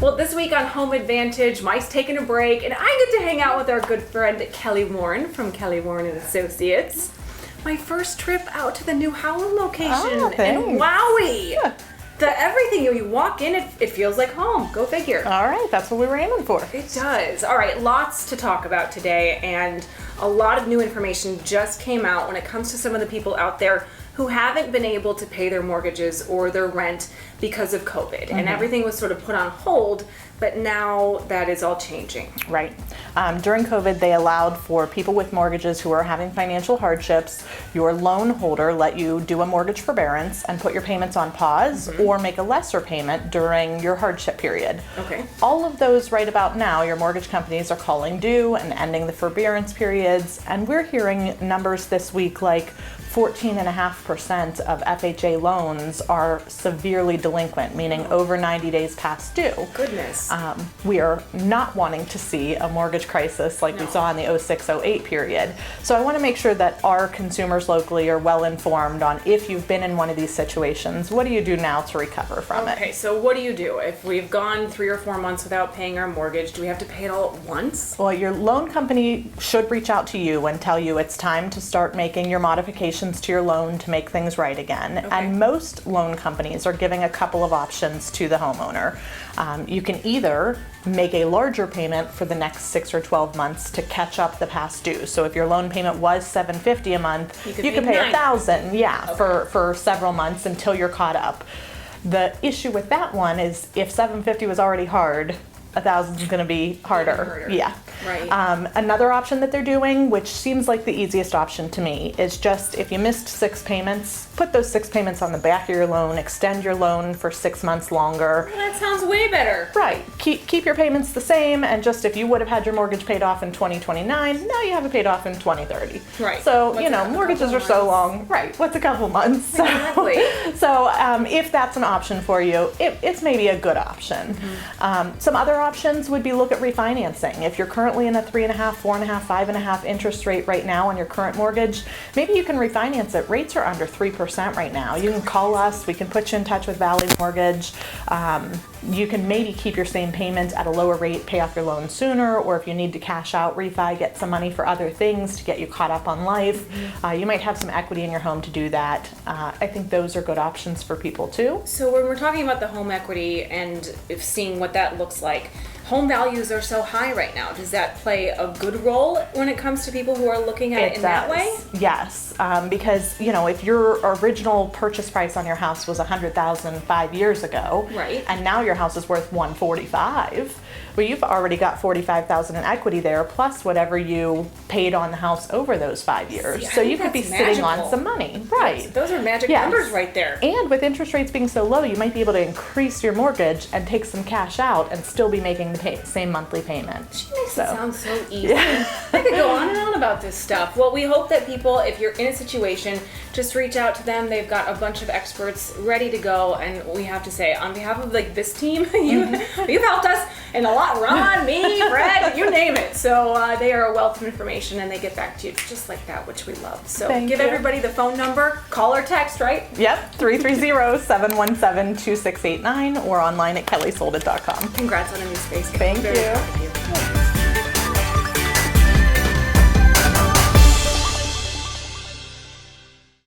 Well, this week on Home Advantage, Mike's taking a break, and I get to hang out with our good friend Kelly Warren from Kelly Warren and Associates. My first trip out to the New Howland location, and wowie! Yeah. Everything, you walk in, it feels like home. Go figure. All right, that's what we were aiming for. It does. All right, lots to talk about today, and a lot of new information just came out when it comes to some of the people out there who haven't been able to pay their mortgages or their rent because of COVID. And everything was sort of put on hold, but now that is all changing. Right. During COVID, they allowed for people with mortgages who are having financial hardships, your loan holder let you do a mortgage forbearance and put your payments on pause or make a lesser payment during your hardship period. Okay. All of those right about now, your mortgage companies are calling due and ending the forbearance periods. And we're hearing numbers this week like 14.5% of FHA loans are severely delinquent, meaning over 90 days past due. Goodness. We are not wanting to see a mortgage crisis like we saw in the 06-08 period. So I want to make sure that our consumers locally are well informed on if you've been in one of these situations, what do you do now to recover from it? Okay, so what do you do? If we've gone 3 or 4 months without paying our mortgage, do we have to pay it all at once? Well, your loan company should reach out to you and tell you it's time to start making your modifications to your loan to make things right again. Okay. And most loan companies are giving a couple of options to the homeowner. You can either make a larger payment for the next 6 or 12 months to catch up the past due. So if your loan payment was $750 a month, you could pay $1,000, for several months until you're caught up. The issue with that one is if $750 was already hard, $1,000 is going to be harder. Yeah. Right. Another option that they're doing, which seems like the easiest option to me, is just if you missed 6 payments, put those 6 payments on the back of your loan, extend your loan for 6 months longer. Well, that sounds way better. Right. Keep your payments the same, and just if you would have had your mortgage paid off in 2029, now you have it paid off in 2030. Right. So, What's mortgages are so long. Right. What's a couple months? Exactly. So if that's an option for you, it's maybe a good option. Some other options would be look at refinancing. If you're currently in a 3.5%, 4.5%, 5.5% interest rate right now on your current mortgage, maybe you can refinance it. Rates are under 3% right now. You can call us. We can put you in touch with Valley Mortgage. You can maybe keep your same payment at a lower rate, pay off your loan sooner, or if you need to cash out, refi, get some money for other things to get you caught up on life. You might have some equity in your home to do that. I think those are good options for people too. So when we're talking about the home equity and seeing what that looks like, home values are so high right now. Does that play a good role when it comes to people who are looking at it in that way? Yes, because if your original purchase price on your house was $100,000 5 years ago, right, and now your house is worth $145,000, well, you've already got $45,000 in equity there, plus whatever you paid on the house over those 5 years. See, so you could be sitting on some money, right? Yes, those are magic numbers right there. And with interest rates being so low, you might be able to increase your mortgage and take some cash out and still be making the same monthly payment. She makes it sound so easy. I could go on and on about this stuff. Well, we hope that people, if you're in a situation, just reach out to them. They've got a bunch of experts ready to go, and we have to say, on behalf of this team, you've helped us in a lot. Ron, me, Brad, you name it. So they are a wealth of information, and they get back to you just like that, which we love. So give everybody the phone number, call or text, right? Yep, 330-717-2689 or online at kellysoldit.com. Congrats on a new space. Thank you. Very proud of you.